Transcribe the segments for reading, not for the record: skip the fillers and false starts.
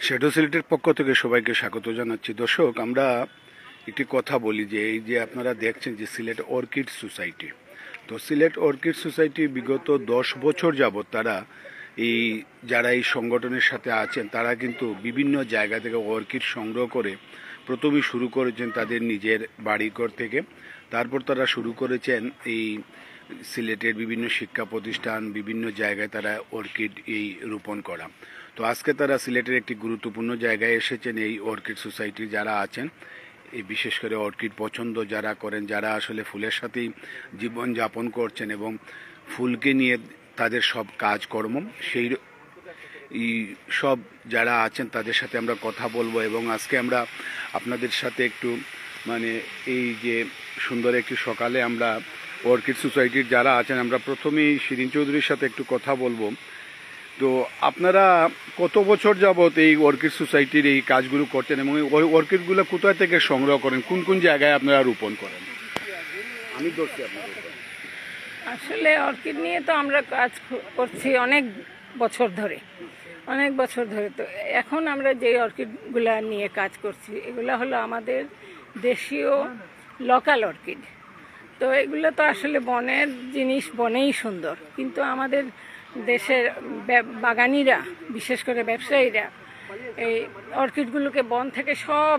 Shadow সিলেটের পক্ষ থেকে সবাইকে স্বাগত জানাচ্ছি। দর্শক, আমরা একটি কথা বলি যে এই যে আপনারা দেখছেন যে সিলেট অর্কিড সোসাইটি, তো সিলেট অর্কিড সোসাইটি বিগত 10 বছর যাবৎ তারা যারা এই সংগঠনের সাথে আছেন তারা কিন্তু বিভিন্ন জায়গা থেকে অর্কিড সংগ্রহ করে প্রথমেই শুরু করেছেন তাদের নিজের বাড়িঘর থেকে। তারপর তারা শুরু করেছেন এই সিলেটের বিভিন্ন শিক্ষা প্রতিষ্ঠান, বিভিন্ন জায়গায় তারা অর্কিড রোপণ করা। তো আজকে তারা সিলেটের একটি গুরুত্বপূর্ণ জায়গায় এসেছেন। এই অর্কিড সোসাইটি যারা আছেন, এই বিশেষ করে অর্কিড পছন্দ যারা করেন, যারা আসলে ফুলের সাথেই জীবন যাপন করছেন এবং ফুলকে নিয়ে তাদের সব কাজকর্ম, সেই সব যারা আছেন তাদের সাথে আমরা কথা বলবো। এবং আজকে আমরা আপনাদের সাথে একটু এই যে সুন্দর একটি সকালে আমরা অর্কিড সোসাইটির যারা আছেন, আমরা প্রথমেই শিরিন চৌধুরীর সাথে একটু কথা বলবো। তো আপনারা কত বছর যাবত এই অর্কিড সোসাইটির এই কাজগুলো করছেন এবং ওই অর্কিডগুলো কোথায় থেকে সংগ্রহ করেন, কোন কোন জায়গায় আপনারা রোপণ করেন? আমি ধরছি আপনাদের। আসলে অর্কিড নিয়ে তো আমরা কাজ করছি অনেক বছর ধরে। তো এখন আমরা যে অর্কিডগুলা নিয়ে কাজ করছি এগুলো হলো আমাদের দেশীয় লোকাল অর্কিড। তো এগুলো তো আসলে বনের জিনিস, বনেই সুন্দর, কিন্তু আমাদের দেশের বাগানিরা, বিশেষ করে ব্যবসায়ীরা এই অর্কিডগুলোকে বন থেকে সব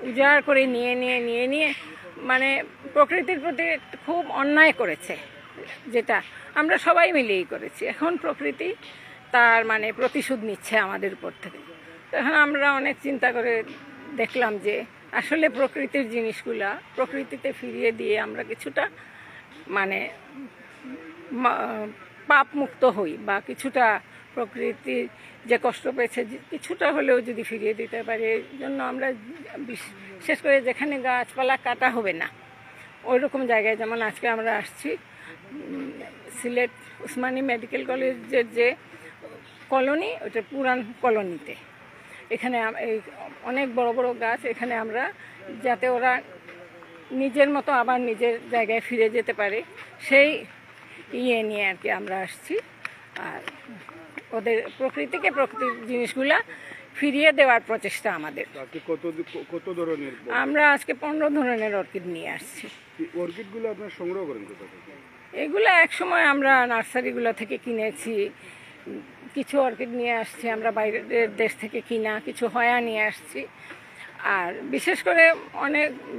উজাড় করে নিয়ে প্রকৃতির প্রতি খুব অন্যায় করেছে, যেটা আমরা সবাই মিলেই করেছি। এখন প্রকৃতি তার প্রতিশোধ নিচ্ছে আমাদের উপর থেকে। এখন আমরা অনেক চিন্তা করে দেখলাম যে আসলে প্রকৃতির জিনিসগুলা প্রকৃতিতে ফিরিয়ে দিয়ে আমরা কিছুটা পাপ মুক্ত হই, বা কিছুটা প্রকৃতি যে কষ্ট পেয়েছে কিছুটা হলেও যদি ফিরিয়ে দিতে পারি, এই জন্য আমরা বিশেষ করে যেখানে গাছপালা কাটা হবে না ওই রকম জায়গায়, যেমন আজকে আমরা আসছি সিলেট উসমানী মেডিকেল কলেজের যে কলোনি, ওটা পুরান কলোনিতে। এখানে এই অনেক বড় বড় গাছ, এখানে আমরা যাতে ওরা নিজের মতো আবার নিজের জায়গায় ফিরে যেতে পারে সেই নিয়ে আর কি আমরা আসছি। আর ওদের প্রকৃতির জিনিসগুলা ফিরিয়ে দেওয়ার প্রচেষ্টা আমাদের। কত ধরনের? আমরা আজকে 15 ধরনের অর্কিড নিয়ে আসছি। অর্কিডগুলো আপনারা সংগ্রহ করেন কোথা থেকে? এগুলো একসময় আমরা নার্সারিগুলো থেকে কিনেছি, কিছু অর্কিড নিয়ে আসছি আমরা বাইরের দেশ থেকে কিনা, কিছু হয়া নিয়ে আসছি। আর বিশেষ করে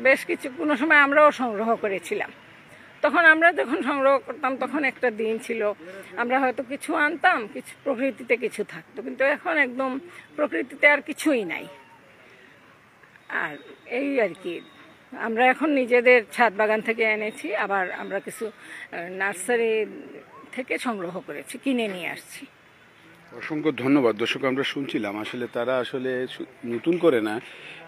বেশ কিছু কোনো সময় আমরাও সংগ্রহ করেছিলাম। তখন আমরা যখন সংগ্রহ করতাম তখন একটা দিন ছিল, আমরা হয়তো কিছু আনতাম, কিছু প্রকৃতিতে কিছু থাকতো, কিন্তু এখন একদম প্রকৃতিতে আর কিছুই নাই। আর এই আর কি, আমরা এখন নিজেদের ছাদ বাগান থেকে এনেছি, আবার আমরা কিছু নার্সারি থেকে সংগ্রহ করেছি, কিনে নিয়ে আসছি। অসংখ্য ধন্যবাদ। দর্শক, আমরা শুনছিলাম আসলে তারা আসলে নতুন করে না,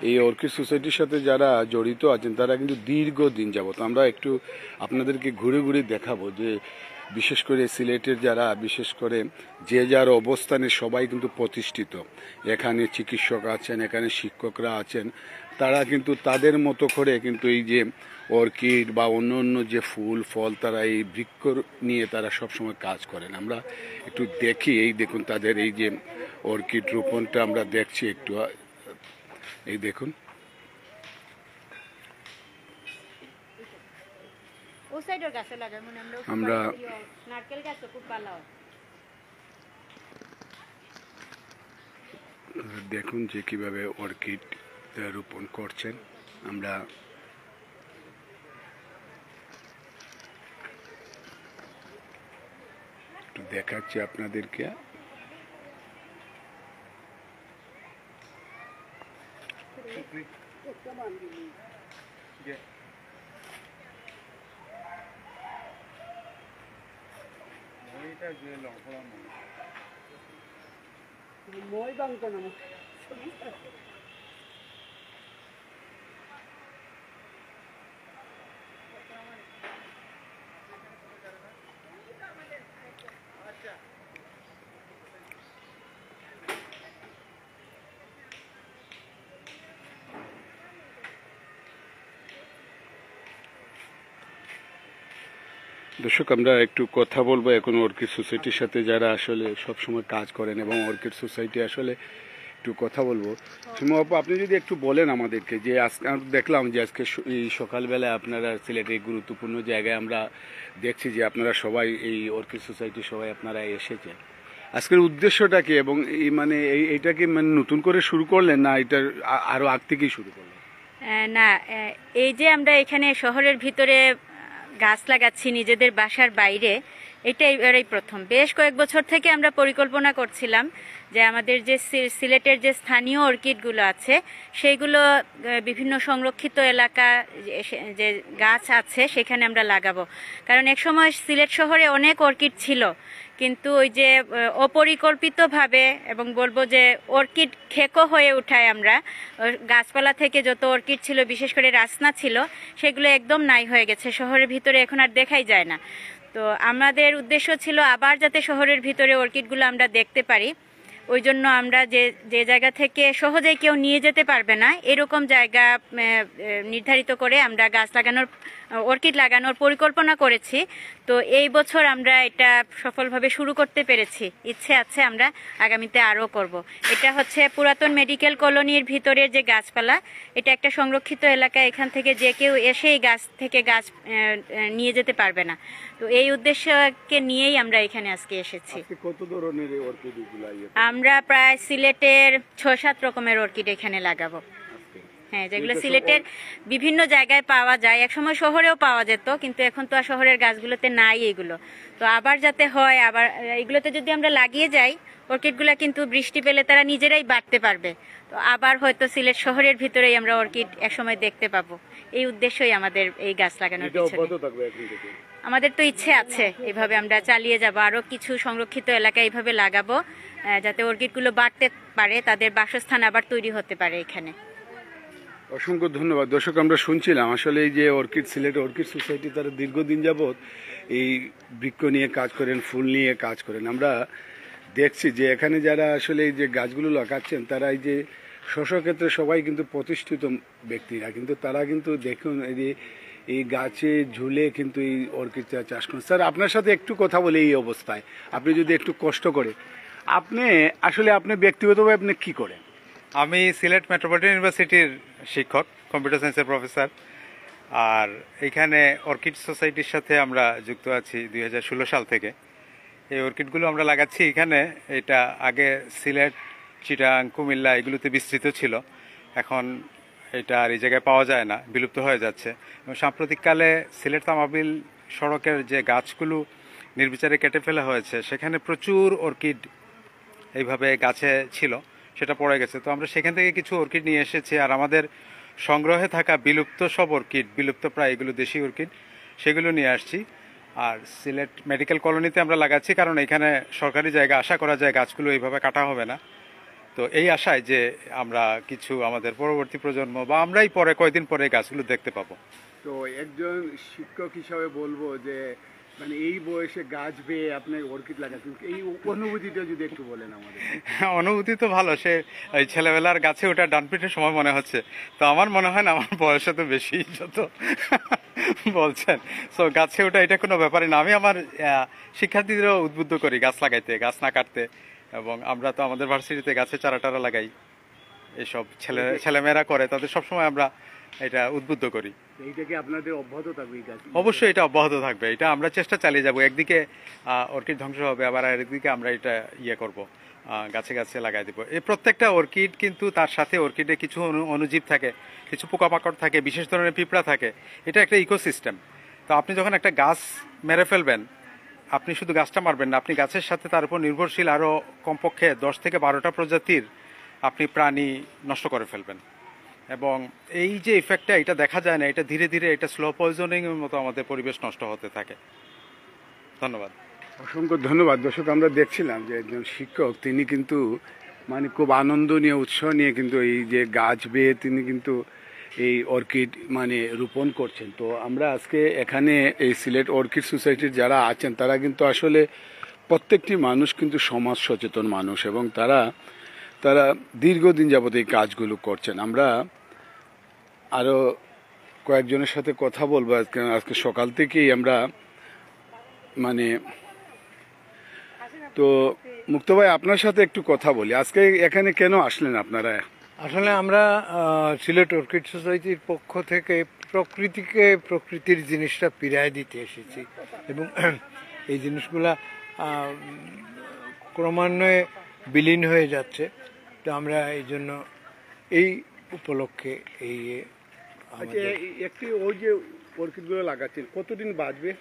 এই অর্কিড সোসাইটির সাথে যারা জড়িত আছেন তারা কিন্তু দীর্ঘদিন যাবত। আমরা একটু আপনাদেরকে ঘুরে ঘুরে দেখাবো যে বিশেষ করে সিলেটের যারা, বিশেষ করে যে যার অবস্থানে সবাই কিন্তু প্রতিষ্ঠিত। এখানে চিকিৎসক আছেন, এখানে শিক্ষকরা আছেন, তারা কিন্তু তাদের মতো করে কিন্তু এই যে অর্কিড বা অন্য অন্য যে ফুল ফল, তারা এই বৃক্ষ নিয়ে তারা সবসময় কাজ করেন। আমরা একটু দেখি, এই দেখুন তাদের এই যে অর্কিড রোপণটা আমরা দেখছি একটু, এই দেখুন। আমরা দেখুন যে কিভাবে অর্কিড রোপণ করছেন। আমরা একটু দেখাচ্ছি আপনাদেরকে। দর্শক, আমরা একটু কথা বলবো এখন অর্কিড সোসাইটির সাথে, যারা আসলে সবসময় কাজ করেন এবং অর্কিড সোসাইটি আসলে একটু কথা বলবো। সীমা আপু, আপনি যদি একটু বলেন আমাদেরকে যে আজকে আমরা দেখলাম যে আজকে এই সকালবেলা আপনারা সিলেটের গুরুত্বপূর্ণ জায়গায় আমরা দেখছি যে আপনারা সবাই এই অর্কিড সোসাইটি সবাই আপনারা এসেছেন, আজকের উদ্দেশ্যটা কি এবং এই মানে এইটা কি মানে নতুন করে শুরু করলেন না এটা আরো আগ থেকেই শুরু করলেন? না, এই যে আমরা এখানে শহরের ভিতরে গাছ লাগাচ্ছি নিজেদের বাসার বাইরে, এটা এবারেই প্রথম। বেশ কয়েক বছর থেকে আমরা পরিকল্পনা করছিলাম যে আমাদের যে সিলেটের যে স্থানীয় অর্কিডগুলো আছে সেইগুলো বিভিন্ন সংরক্ষিত এলাকা যে গাছ আছে সেখানে আমরা লাগাবো। কারণ এক সময় সিলেট শহরে অনেক অর্কিড ছিল, কিন্তু ওই যে অপরিকল্পিতভাবে এবং বলবো যে অর্কিড খেকো হয়ে উঠায় আমরা, গাছপালা থেকে যত অর্কিড ছিল বিশেষ করে রাসনা ছিল সেগুলো একদম নাই হয়ে গেছে, শহরের ভিতরে এখন আর দেখাই যায় না। তো আমাদের উদ্দেশ্য ছিল আবার যাতে শহরের ভিতরে অর্কিডগুলো আমরা দেখতে পারি, ওই জন্য আমরা যে জায়গা থেকে সহজেই কেউ নিয়ে যেতে পারবে না এরকম জায়গা নির্ধারিত করে আমরা গাছ লাগানোর অর্কিড লাগানোর পরিকল্পনা করেছি। তো এই বছর আমরা এটা সফলভাবে শুরু করতে পেরেছি, ইচ্ছে আছে আমরা আগামীতে আরও করব। এটা হচ্ছে পুরাতন মেডিকেল কলোনির ভিতরের যে গাছপালা, এটা একটা সংরক্ষিত এলাকা, এখান থেকে যে কেউ এসে এই গাছ থেকে গাছ নিয়ে যেতে পারবে না। তো এই উদ্দেশ্যকে নিয়েই আমরা এখানে আজকে এসেছি। কত ধরনের অর্কিড? আমরা প্রায় সিলেটের 6-7 রকমের অর্কিড এখানে লাগাবো। হ্যাঁ, যেগুলো সিলেটের বিভিন্ন জায়গায় পাওয়া যায়, একসময় শহরেও পাওয়া যেত, কিন্তু এখন তো আর শহরের গাছগুলোতে নাই এগুলো। তো আবার যাতে হয়, আবার এগুলোতে যদি আমরা লাগিয়ে যাই অর্কিডগুলো কিন্তু বৃষ্টি পেলে তারা নিজেরাই বাড়তে পারবে। তো আবার হয়তো সিলেট শহরের ভিতরেই আমরা অর্কিড একসময় দেখতে পাবো। এই উদ্দেশ্যই আমাদের এই গাছ লাগানোর পিছনে। আমাদের তো ইচ্ছে আছে এইভাবে আমরা চালিয়ে যাব, আরো কিছু সংরক্ষিত এলাকা এইভাবে লাগাবো যাতে অর্কিডগুলো বাড়তে পারে, তাদের বাসস্থান আবার তৈরি হতে পারে এখানে। অসংখ্য ধন্যবাদ। দর্শক, আমরা শুনছিলাম আসলে এই যে অর্কিড সিলেট অর্কিড সোসাইটি তারা দীর্ঘদিন যাবৎ এই বৃক্ষ নিয়ে কাজ করেন, ফুল নিয়ে কাজ করেন। আমরা দেখছি যে এখানে যারা আসলে এই যে গাছগুলো লাগাচ্ছেন তারা এই যে ক্ষেত্রে সবাই কিন্তু প্রতিষ্ঠিত ব্যক্তিরা, কিন্তু তারা কিন্তু দেখুন এই যে এই গাছে ঝুলে কিন্তু এই অর্কিড চাষ করেন। স্যার, আপনার সাথে একটু কথা বলে এই অবস্থায় আপনি যদি একটু কষ্ট করে আপনি ব্যক্তিগতভাবে আপনি কি করেন? আমি সিলেট মেট্রোপলিটন ইউনিভার্সিটির শিক্ষক, কম্পিউটার সায়েন্সের প্রফেসর। আর এখানে অর্কিড সোসাইটির সাথে আমরা যুক্ত আছি 2016 সাল থেকে। এই অর্কিডগুলো আমরা লাগাচ্ছি এখানে। এটা আগে সিলেট, চিটাং, কুমিল্লা এগুলোতে বিস্তৃত ছিল, এখন এটা আর এই জায়গায় পাওয়া যায় না, বিলুপ্ত হয়ে যাচ্ছে। এবং সাম্প্রতিককালে সিলেট তামাবিল সড়কের যে গাছগুলো নির্বিচারে কেটে ফেলা হয়েছে সেখানে প্রচুর অর্কিড এইভাবে গাছে ছিল, সেটা পড়ে গেছে। তো আমরা সেখান থেকে কিছু অর্কিড নিয়ে এসেছি। আর আমাদের সংগ্রহে থাকা বিলুপ্ত সব অর্কিড, বিলুপ্ত প্রায় এগুলো দেশি অর্কিড, সেগুলো নিয়ে আসছি। আর সিলেট মেডিকেল কলোনিতে আমরা লাগাচ্ছি কারণ এখানে সরকারি জায়গা, আশা করা যায় গাছগুলো এইভাবে কাটা হবে না। তো এই আশায় যে আমরা কিছু আমাদের পরবর্তী প্রজন্ম বা আমরাই পরে কয়দিন পরে গাছগুলো দেখতে পাবো। তো একজন শিক্ষক হিসাবে বলবো যে মানে এই বয়সে গাছ বেয়ে আপনি অর্কিড লাগাচ্ছেন, এই অনুভূতিটা যদি একটু বলেন আমাদের। অনুভূতি তো ভালো, সে এই ছেলেবেলার গাছে ওটা ডান পিঠের সময় মনে হচ্ছে। তো আমার মনে হয় না আমার বয়সে তো বেশি যত বলছেন। সো গাছে ওটা এটা কোনো ব্যাপারই না। আমি আমার শিক্ষার্থীদেরও উদ্বুদ্ধ করি গাছ লাগাইতে, গাছ না কাটতে। এবং আমরা তো আমাদের ভার্সিটিতে গাছে চারা টারা লাগাই, এসব ছেলেমেয়েরা করে, তাদের সবসময় আমরা এটা উদ্বুদ্ধ করি। এইটাকে আপনাদের অব্যাহত থাকবে? অবশ্যই এটা অব্যাহত থাকবে, এটা আমরা চেষ্টা চালিয়ে যাব। একদিকে অর্কিড ধ্বংস হবে, আবার আরেকদিকে আমরা এটা করব, গাছে গাছে লাগাই দেবো। এই প্রত্যেকটা অর্কিড কিন্তু তার সাথে অর্কিডে কিছু অণুজীব থাকে, কিছু পোকামাকড় থাকে, বিশেষ ধরনের পিঁপড়া থাকে। এটা একটা ইকোসিস্টেম। তো আপনি যখন একটা গাছ মেরে ফেলবেন, আপনি শুধু গাছটা মারবেন না, আপনি গাছের সাথে তার উপর নির্ভরশীল আরও কমপক্ষে 10 থেকে 12টা প্রজাতির আপনি প্রাণী নষ্ট করে ফেলবেন। এবং এই যে ইফেক্টটা, এটা দেখা যায় না, এটা ধীরে ধীরে এটা স্লো পয়জনিং এর মতো আমাদের পরিবেশ নষ্ট হতে থাকে। ধন্যবাদ। অসংখ্য ধন্যবাদ। দর্শক, আমরা দেখছিলাম যে একজন শিক্ষক তিনি কিন্তু মানে খুব আনন্দ নিয়ে, উৎসাহ নিয়ে কিন্তু এই যে গাছ বেয়ে তিনি কিন্তু এই অর্কিড মানে রোপণ করছেন। তো আমরা আজকে এখানে এই সিলেট অর্কিড সোসাইটির যারা আছেন তারা কিন্তু আসলে প্রত্যেকটি মানুষ কিন্তু সমাজ সচেতন মানুষ এবং তারা দীর্ঘদিন যাবত এই কাজগুলো করছেন। আমরা আরও কয়েকজনের সাথে কথা বলবো। আজকে সকাল থেকেই আমরা মানে তো মুক্ত ভাই, আপনার সাথে একটু কথা বলি। আজকে এখানে কেন আসলেন আপনারা? আসলে আমরা সিলেট অর্কিড সোসাইটির পক্ষ থেকে প্রকৃতির জিনিসটা ফিরিয়ে দিতে এসেছি এবং এই জিনিসগুলা ক্রমান্বয়ে বিলীন হয়ে যাচ্ছে। তো আমরা এই জন্য এই উপলক্ষে এই আচ্ছা, একটি ওই যে অর্কিডগুলো লাগাচ্ছেন কতদিন বাঁচবে?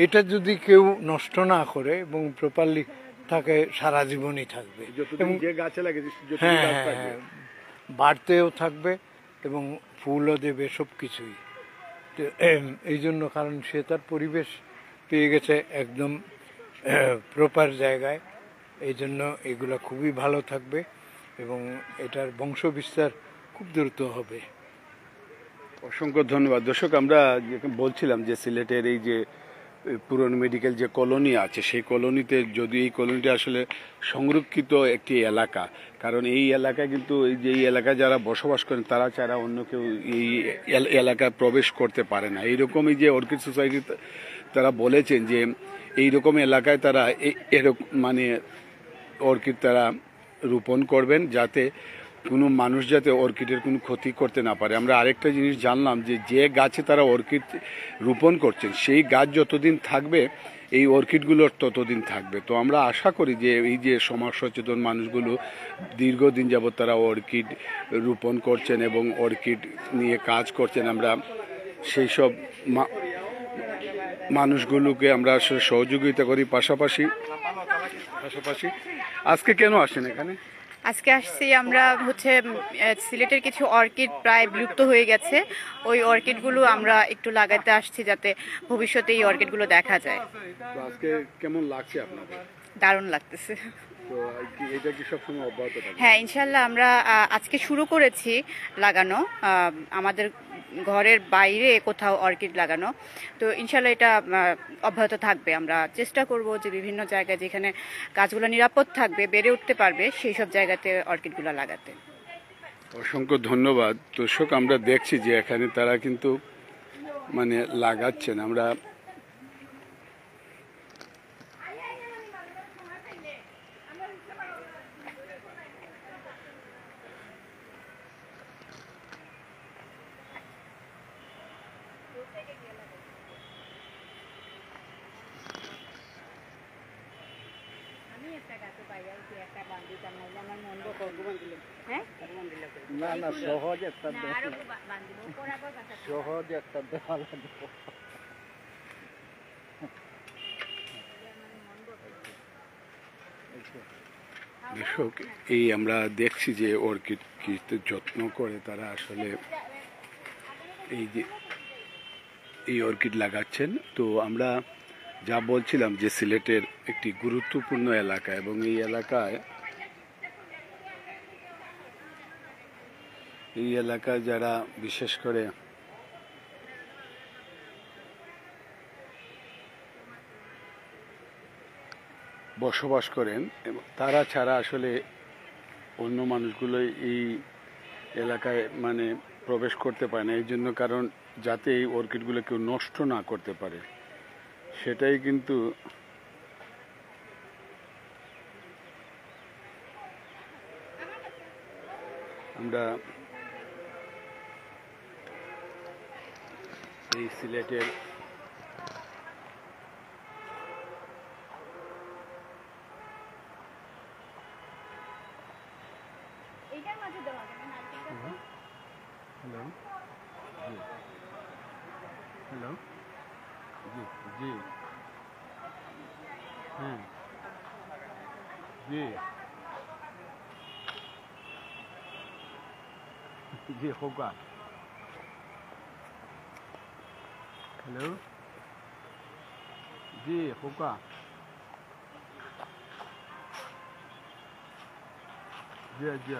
এটা যদি কেউ নষ্ট না করে এবং প্রপারলি থাকে সারা জীবনই থাকবে যতদিন যে গাছে লাগে হ্যাঁ হ্যাঁ, বাড়তেও থাকবে এবং ফুলও দেবে সব কিছুই। তো এই জন্য, কারণ সে তার পরিবেশ পেয়ে গেছে একদম প্রপার জায়গায়, এই জন্য এগুলো খুবই ভালো থাকবে এবং এটার বংশ বিস্তার খুব দ্রুত হবে। অসংখ্য ধন্যবাদ। দর্শক, আমরা বলছিলাম যে সিলেটের এই যে পুরনো মেডিকেল যে কলোনি আছে, সেই কলোনিতে যদি এই কলোনিটা আসলে সংরক্ষিত একটি এলাকা, কারণ এই এলাকায় কিন্তু এই যে এই এলাকায় যারা বসবাস করেন তারা ছাড়া অন্য কেউ এই এলাকায় প্রবেশ করতে পারে না। এইরকমই যে অর্কিড সোসাইটি তারা বলেছেন যে এইরকম এলাকায় তারা এরকম মানে অর্কিড তারা রোপণ করবেন, যাতে কোনো মানুষ যাতে অর্কিডের কোনো ক্ষতি করতে না পারে। আমরা আরেকটা জিনিস জানলাম যে যে গাছে তারা অর্কিড রোপণ করছেন সেই গাছ যতদিন থাকবে এই অর্কিডগুলোর ততদিন থাকবে। তো আমরা আশা করি যে এই যে সমাজ সচেতন মানুষগুলো দীর্ঘদিন যাবৎ তারা অর্কিড রোপণ করছেন এবং অর্কিড নিয়ে কাজ করছেন, আমরা সেই সব মানুষগুলোকে আমরা আসলে সহযোগিতা করি। পাশাপাশি আজকে কেন আসেন এখানে? আজকে আসছি আমরা সিলেটের কিছু অর্কিড প্রায় বিলুপ্ত হয়ে গেছে, ওই অর্কিডগুলো আমরা একটু লাগাতে আসছি যাতে ভবিষ্যতে এই অর্কিডগুলো দেখা যায়। তো আজকে কেমন লাগছে আপনাদের? দারুণ লাগতেছে। তো এটা কি সবসময় অব্যাহত থাকবে? হ্যাঁ, ইনশাল্লাহ আমরা আজকে শুরু করেছি লাগানো, আমাদের ঘরের বাইরে কোথাও অর্কিড লাগানো। তো ইনশাল্লাহ এটা অব্যাহত থাকবে। আমরা চেষ্টা করব যে বিভিন্ন জায়গায় যেখানে গাছগুলো নিরাপদ থাকবে, বেড়ে উঠতে পারবে, সেই সব জায়গাতে অর্কিডগুলো লাগাতে। অসংখ্য ধন্যবাদ। দর্শক, আমরা দেখছি যে এখানে তারা কিন্তু মানে লাগাচ্ছেন। আমরা না সহজ একটা দেওয়া লাগবে। দর্শক, এই আমরা দেখছি যে অর্কিড কি যত্ন করে তারা আসলে এই যে এই অর্কিড লাগাচ্ছেন। তো আমরা যা বলছিলাম যে সিলেটের একটি গুরুত্বপূর্ণ এলাকা এবং এই এলাকায় যারা বিশেষ করে বসবাস করেন এবং তারা ছাড়া আসলে অন্য মানুষগুলো এই এলাকায় মানে প্রবেশ করতে পারে না। এই জন্য, কারণ যাতে এই অর্কিডগুলো কেউ নষ্ট না করতে পারে, সেটাই কিন্তু আমরা এই সিলেটের हेलो हेलो जी जी हाँ जी जी होगा। हेलो जी होगा जी जी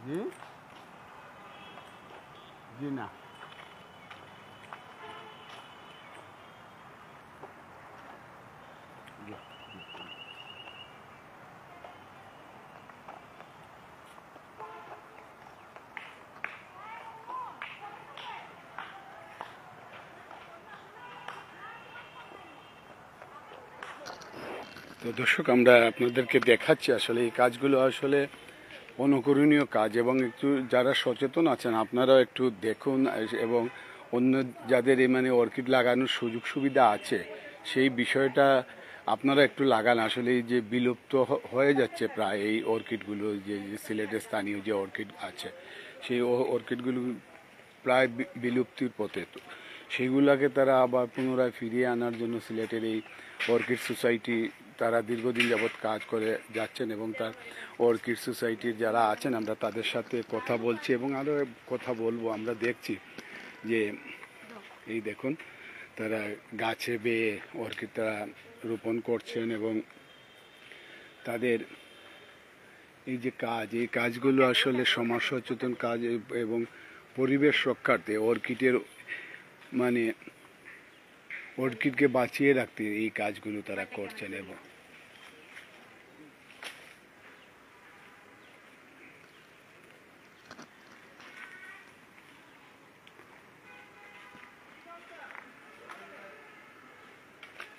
जी जी ना তো দর্শক, আমরা আপনাদেরকে দেখাচ্ছি আসলে এই কাজগুলো আসলে অনুকরণীয় কাজ, এবং একটু যারা সচেতন আছেন আপনারাও একটু দেখুন, এবং অন্য যাদের এই মানে অর্কিড লাগানোর সুযোগ সুবিধা আছে সেই বিষয়টা আপনারা একটু লাগান। আসলে এই যে বিলুপ্ত হয়ে যাচ্ছে প্রায় এই অর্কিডগুলো, যে সিলেটের স্থানীয় যে অর্কিড আছে সেই অর্কিডগুলো প্রায় বিলুপ্তির পথে। তো সেইগুলাকে তারা আবার পুনরায় ফিরিয়ে আনার জন্য সিলেটের এই অর্কিড সোসাইটি তারা দীর্ঘদিন যাবৎ কাজ করে যাচ্ছেন, এবং তার অর্কিড সোসাইটির যারা আছেন আমরা তাদের সাথে কথা বলছি এবং আরও কথা বলবো। আমরা দেখছি যে এই দেখুন তারা গাছে বেয়ে অর্কিড তারা রোপণ করছেন, এবং তাদের এই যে কাজ, এই কাজগুলো আসলে সমাজ সচেতন কাজ এবং পরিবেশ রক্ষার্থে অর্কিডের মানে অর্কিডকে বাঁচিয়ে রাখতে এই কাজগুলো তারা করছেন। এবং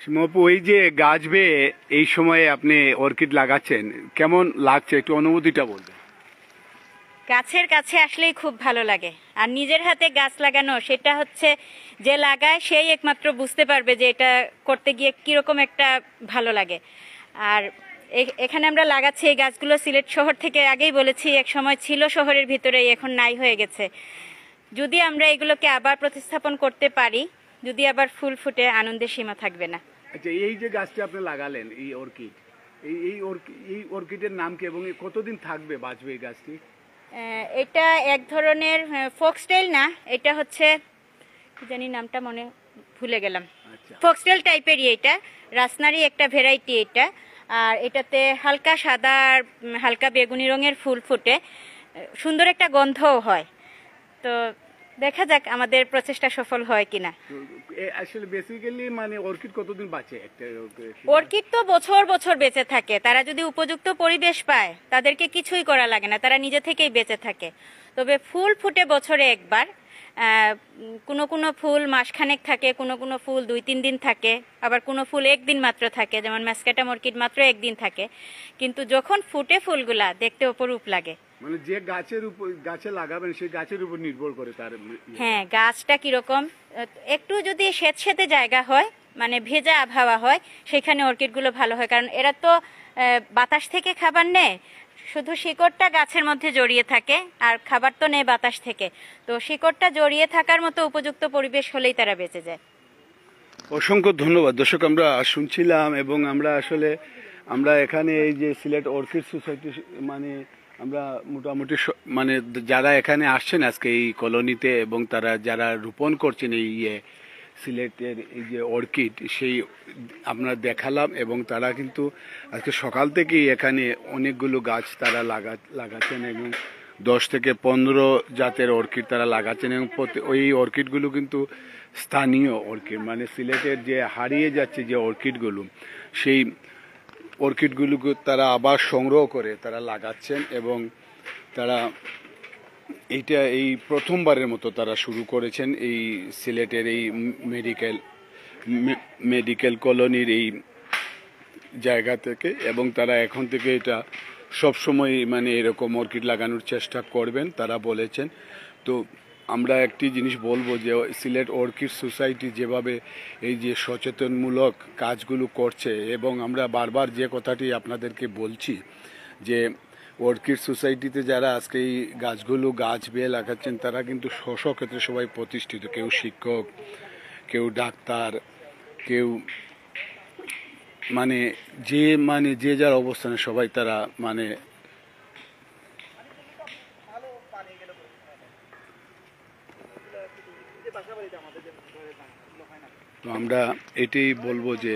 সীমাপু, ওই যে গাছ বেয়ে এই সময়ে আপনি অর্কিড লাগাচ্ছেন, কেমন লাগছে একটু অনুভূতিটা বলবেন? গাছের কাছে আসলেই খুব ভালো লাগে। আর নিজের হাতে গাছ লাগানো, সেটা হচ্ছে যে লাগায় সেই একমাত্র বুঝতে পারবে যে এটা করতে গিয়ে কিরকম একটা ভালো লাগে। আর এখানে আমরা লাগাচ্ছি এই গাছগুলো সিলেট শহর থেকে, আগেই বলেছি এক সময় ছিল শহরের ভিতরেই, এখন নাই হয়ে গেছে। যদি আমরা এগুলোকে আবার প্রতিস্থাপন করতে পারি, যদি আবার ফুল ফুটে, আনন্দের সীমা থাকবে না। আচ্ছা, এই যে গাছটি আপনি লাগালেন এই অর্কিড, এই অর্কিডের নাম কি এবং কতদিন থাকবে, বাঁচবে এই গাছটি? এটা এক ধরনের ফোক্সটেল না, এটা হচ্ছে কি জানি নামটা মনে ভুলে গেলাম। ফোক্সটেল টাইপেরই, এটা রাসনারি একটা ভ্যারাইটি এটা। আর এটাতে হালকা সাদা আর হালকা বেগুনি রঙের ফুল ফুটে, সুন্দর একটা গন্ধও হয়। তো দেখা যাক আমাদের প্রচেষ্টা সফল হয় কিনা। আসলে বেসিক্যালি মানে অর্কিড কতদিন বাঁচে? একটা অর্কিড তো বছর বছর বেঁচে থাকে, তারা যদি উপযুক্ত পরিবেশ পায় তাদেরকে কিছুই করা লাগে না, তারা নিজে থেকেই বেঁচে থাকে। তবে ফুল ফুটে বছরে একবার, কোনো কোনো ফুল মাসখানেক থাকে, কোনো কোনো ফুল 2-3 দিন থাকে, আবার কোনো ফুল 1 দিন মাত্র থাকে, যেমন ম্যাসকাটাম অর্কিড মাত্র 1 দিন থাকে। কিন্তু যখন ফুটে ফুলগুলা দেখতে অপরূপ লাগে। মানে যে গাছের উপর গাছে লাগাবেন সেই গাছের উপর নির্ভর করে তার। হ্যাঁ, গাছটা কিরকম, একটু যদি স্যাঁতসেঁতে জায়গা হয়, মানে ভেজা আবহাওয়া হয়, সেখানে অর্কিডগুলো ভালো হয়। কারণ এরা তো বাতাস থেকে খাবার নেয়, শুধু শিকড়টা গাছের মধ্যে জড়িয়ে থাকে, আর খাবার তো নেয় বাতাস থেকে। তো শিকড়টা জড়িয়ে থাকার মতো উপযুক্ত পরিবেশ হলেই তারা বেঁচে যায়। অসংখ্য ধন্যবাদ। দর্শক, আমরা শুনছিলাম এবং আমরা এখানে এই যে সিলেট অর্কিড সোসাইটি মানে আমরা মোটামুটি মানে যারা এখানে আসছেন আজকে এই কলোনিতে, এবং তারা যারা রোপণ করছেন এই সিলেটের এই যে অর্কিড, সেই আমরা দেখালাম। এবং তারা কিন্তু আজকে সকাল থেকেই এখানে অনেকগুলো গাছ তারা লাগাচ্ছেন, এবং 10 থেকে 15 জাতের অর্কিড তারা লাগাচ্ছেন। এবং ওই অর্কিডগুলো কিন্তু স্থানীয় অর্কিড, মানে সিলেটের যে হারিয়ে যাচ্ছে যে অর্কিডগুলো, সেই অর্কিডগুলোকে তারা আবার সংগ্রহ করে তারা লাগাচ্ছেন। এবং তারা এই প্রথমবারের মতো তারা শুরু করেছেন এই সিলেটের এই মেডিকেল কলোনির এই জায়গা থেকে, এবং তারা এখন থেকে এটা সবসময় মানে এরকম অর্কিড লাগানোর চেষ্টা করবেন তারা বলেছেন। তো আমরা একটি জিনিস বলবো যে সিলেট অর্কিড সোসাইটি যেভাবে এই যে সচেতনমূলক কাজগুলো করছে, এবং আমরা বারবার যে কথাটি আপনাদেরকে বলছি যে অর্কিড সোসাইটিতে যারা আজকে এই গাছ বেয়ে লাগাচ্ছেন তারা কিন্তু ক্ষেত্রে সবাই প্রতিষ্ঠিত, কেউ শিক্ষক, কেউ ডাক্তার, কেউ মানে যে যার অবস্থানে সবাই তারা মানে তো আমরা এটাই বলবো যে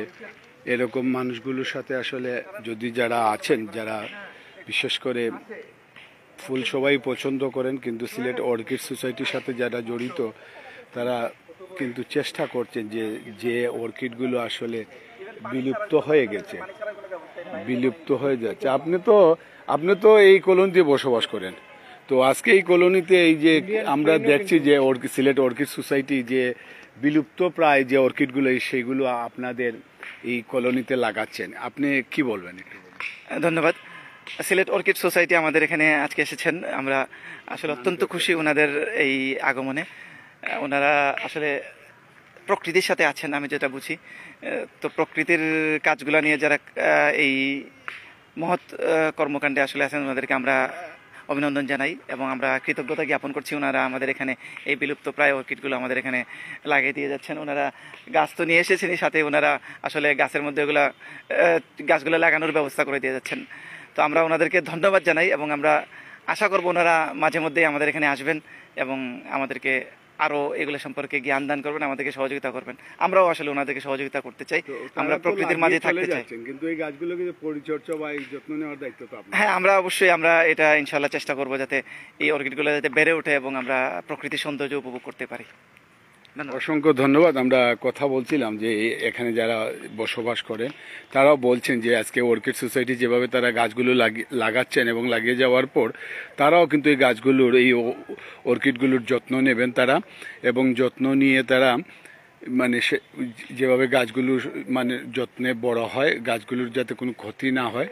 এরকম মানুষগুলোর সাথে আসলে যদি যারা আছেন, যারা বিশেষ করে ফুল সবাই পছন্দ করেন, কিন্তু সিলেট অর্কিড সোসাইটির সাথে যারা জড়িত তারা কিন্তু চেষ্টা করছেন যে অর্কিডগুলো আসলে বিলুপ্ত হয়ে গেছে, বিলুপ্ত হয়ে যাচ্ছে। আপনি তো এই কলোনিতে বসবাস করেন, তো আজকে এই কলোনিতে এই যে আমরা দেখছি যে সিলেট অর্কিড সোসাইটি যে বিলুপ্ত প্রায় যে অর্কিডগুলো সেইগুলো আপনাদের এই কলোনিতে লাগাচ্ছেন, আপনি কি বলবেন একটু? ধন্যবাদ। সিলেট অর্কিড সোসাইটি আমাদের এখানে আজকে এসেছেন, আমরা আসলে অত্যন্ত খুশি ওনাদের এই আগমনে। ওনারা আসলে প্রকৃতির সাথে আছেন, আমি যেটা বুঝি। তো প্রকৃতির কাজগুলো নিয়ে যারা এই মহৎ কর্মকাণ্ডে আসলে আছেন, ওনাদেরকে আমরা অভিনন্দন জানাই এবং আমরা কৃতজ্ঞতা জ্ঞাপন করছি। ওনারা আমাদের এখানে এই বিলুপ্ত প্রায় অর্কিডগুলো আমাদের এখানে লাগিয়ে দিয়ে যাচ্ছেন। ওনারা গাছ তো নিয়ে এসেছেনই, সাথে ওনারা আসলে গাছের মধ্যে গাছগুলো লাগানোর ব্যবস্থা করে দিয়ে যাচ্ছেন। তো আমরা ওনাদেরকে ধন্যবাদ জানাই এবং আমরা আশা করব ওনারা মাঝে মধ্যেই আমাদের এখানে আসবেন এবং আমাদেরকে আরও এগুলো সম্পর্কে জ্ঞান দান করবেন, আমাদেরকে সহযোগিতা করবেন। আমরাও আসলে ওনাদেরকে সহযোগিতা করতে চাই, আমরা প্রকৃতির মাঝে থাকতে চাই। কিন্তু এই গাছগুলোকে পরিচর্যা বা এই যত্ন নেওয়ার দায়িত্ব তো আপনার। হ্যাঁ, আমরা অবশ্যই আমরা এটা ইনশাল্লাহ চেষ্টা করব যাতে এই অর্কিডগুলো যাতে বেড়ে ওঠে এবং আমরা প্রকৃতির সৌন্দর্য উপভোগ করতে পারি। অসংখ্য ধন্যবাদ। আমরা কথা বলছিলাম যে এখানে যারা বসবাস করেন তারাও বলছেন যে আজকে অর্কিড সোসাইটি যেভাবে তারা গাছগুলো লাগাচ্ছেন এবং লাগিয়ে যাওয়ার পর তারাও কিন্তু এই গাছগুলোর এই অর্কিডগুলোর যত্ন নেবেন তারা, এবং যত্ন নিয়ে তারা মানে যেভাবে গাছগুলোর মানে যত্নে বড় হয়, গাছগুলোর যাতে কোনো ক্ষতি না হয়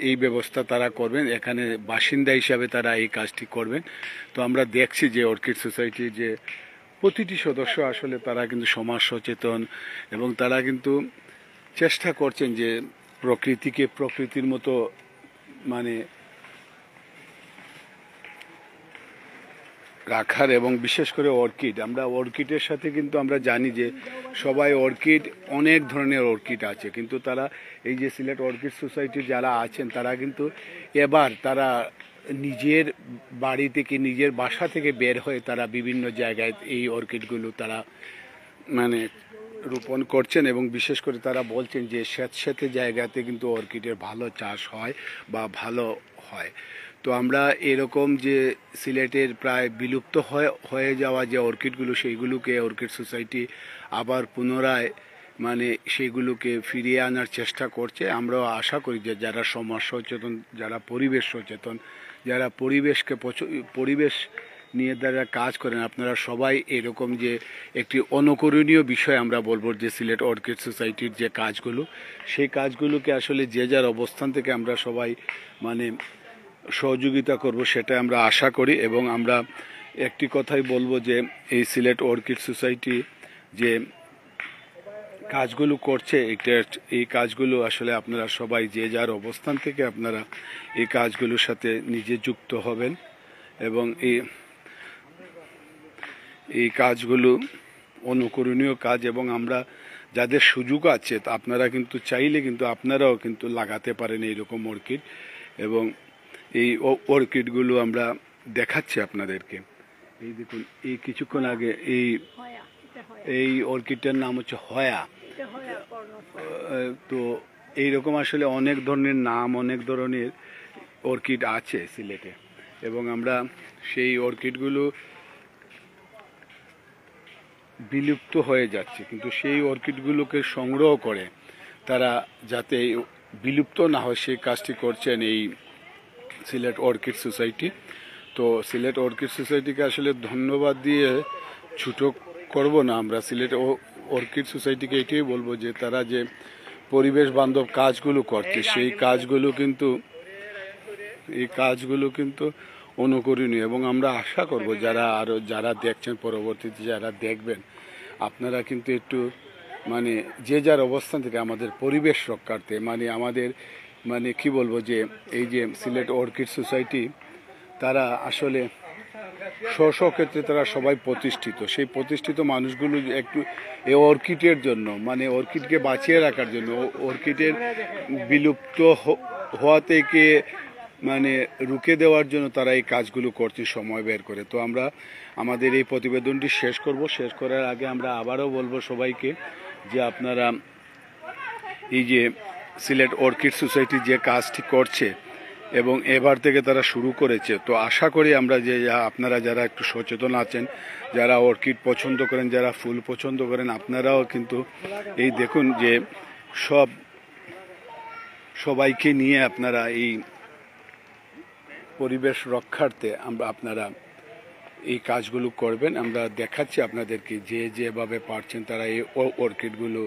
এই ব্যবস্থা তারা করবেন। এখানে বাসিন্দা হিসাবে তারা এই কাজটি করবেন। তো আমরা দেখছি যে অর্কিড সোসাইটির যে প্রতিটি সদস্য আসলে তারা কিন্তু সমাজ সচেতন এবং তারা কিন্তু চেষ্টা করছেন যে প্রকৃতিকে প্রকৃতির মতো মানে রাখার, এবং বিশেষ করে অর্কিড, আমরা অর্কিডের সাথে কিন্তু আমরা জানি যে সবাই অর্কিড, অনেক ধরনের অর্কিড আছে, কিন্তু তারা এই যে সিলেট অর্কিড সোসাইটি যারা আছেন তারা কিন্তু এবার তারা নিজের বাড়ি থেকে নিজের বাসা থেকে বের হয়ে তারা বিভিন্ন জায়গায় এই অর্কিডগুলো তারা মানে রোপণ করছেন এবং বিশেষ করে তারা বলছেন যে স্যাঁতস্যাঁতে জায়গাতে কিন্তু অর্কিডের ভালো চাষ হয় বা ভালো হয়। তো আমরা এরকম যে সিলেটের প্রায় বিলুপ্ত হয়ে যাওয়া যে অর্কিডগুলো সেইগুলোকে অর্কিড সোসাইটি আবার পুনরায় মানে সেইগুলোকে ফিরিয়ে আনার চেষ্টা করছে। আমরাও আশা করি যে যারা সমাজ সচেতন, যারা পরিবেশ সচেতন, যারা পরিবেশ নিয়ে যারা কাজ করেন, আপনারা সবাই এরকম যে একটি অনুকরণীয় বিষয় আমরা বলবো যে সিলেট অর্কিড সোসাইটির যে কাজগুলো, সেই কাজগুলোকে আসলে যে যার অবস্থান থেকে আমরা সবাই মানে সহযোগিতা করব সেটা আমরা আশা করি। এবং আমরা একটি কথাই বলবো যে এই সিলেট অর্কিড সোসাইটি যে কাজগুলো করছে এই কাজগুলো আসলে আপনারা সবাই যে যার অবস্থান থেকে আপনারা এই কাজগুলোর সাথে নিজে যুক্ত হবেন এবং এই কাজগুলো অনুকরণীয় কাজ। এবং আমরা যাদের সুযোগ আছে আপনারা কিন্তু চাইলে কিন্তু আপনারাও কিন্তু লাগাতে পারেন এইরকম অর্কিড, এবং এই অর্কিডগুলো আমরা দেখাচ্ছি আপনাদেরকে। এই দেখুন, এই কিছুক্ষণ আগে এই অর্কিডটার নাম হচ্ছে হয়া। তো এইরকম আসলে অনেক ধরনের নাম, অনেক ধরনের অর্কিড আছে সিলেটে, এবং আমরা সেই অর্কিডগুলো বিলুপ্ত হয়ে যাচ্ছে, কিন্তু সেই অর্কিডগুলোকে সংগ্রহ করে তারা যাতে বিলুপ্ত না হয় সেই কাজটি করছেন এই সিলেট অর্কিড সোসাইটি। তো সিলেট অর্কিড সোসাইটিকে আসলে ধন্যবাদ দিয়ে ছুটো করব না। আমরা সিলেট অর্কিড সোসাইটিকে এটাই বলবো যে তারা যে পরিবেশ বান্ধব কাজগুলো করছে সেই কাজগুলো কিন্তু অনুকরণীয়, এবং আমরা আশা করব যারা দেখছেন পরবর্তীতে যারা দেখবেন আপনারা কিন্তু একটু মানে যে যার অবস্থান থেকে আমাদের পরিবেশ রক্ষার্থে মানে আমাদের মানে কি বলবো যে এই যে সিলেট অর্কিড সোসাইটি তারা আসলে স্ব ক্ষেত্রে তারা সবাই প্রতিষ্ঠিত, সেই প্রতিষ্ঠিত মানুষগুলো একটু এই অর্কিডের জন্য মানে অর্কিডকে বাঁচিয়ে রাখার জন্য, অর্কিডের বিলুপ্ত হওয়া থেকে মানে রুখে দেওয়ার জন্য তারা এই কাজগুলো করছে সময় বের করে। তো আমরা আমাদের এই প্রতিবেদনটি শেষ করব। শেষ করার আগে আমরা আবারও বলবো সবাইকে যে আপনারা এই যে সিলেট অর্কিড সোসাইটি যে কাজটি করছে এবং এবার থেকে তারা শুরু করেছে, তো আশা করি আমরা যে আপনারা যারা একটু সচেতন আছেন, যারা অর্কিড পছন্দ করেন, যারা ফুল পছন্দ করেন, আপনারাও কিন্তু এই দেখুন যে সবাইকে নিয়ে আপনারা এই পরিবেশ রক্ষার্থে আপনারা এই কাজগুলো করবেন। আমরা দেখাচ্ছি আপনাদেরকে যে যেভাবে পারছেন তারা এই অর্কিডগুলো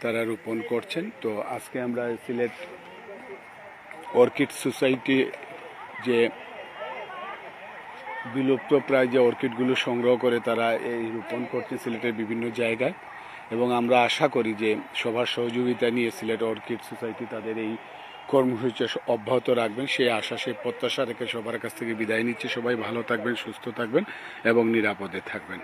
তারা রোপণ করছেন। তো আজকে আমরা সিলেট অর্কিড সোসাইটি যে বিলুপ্ত প্রায় যে অর্কিডগুলো সংগ্রহ করে তারা এই রোপণ করছে সিলেটের বিভিন্ন জায়গায়, এবং আমরা আশা করি যে সবার সহযোগিতা নিয়ে সিলেট অর্কিড সোসাইটি তাদের এই কর্মসূচি অব্যাহত রাখবেন, সেই আশা সেই প্রত্যাশা রেখে সবার কাছ থেকে বিদায় নিচ্ছে। সবাই ভালো থাকবেন, সুস্থ থাকবেন এবং নিরাপদে থাকবেন।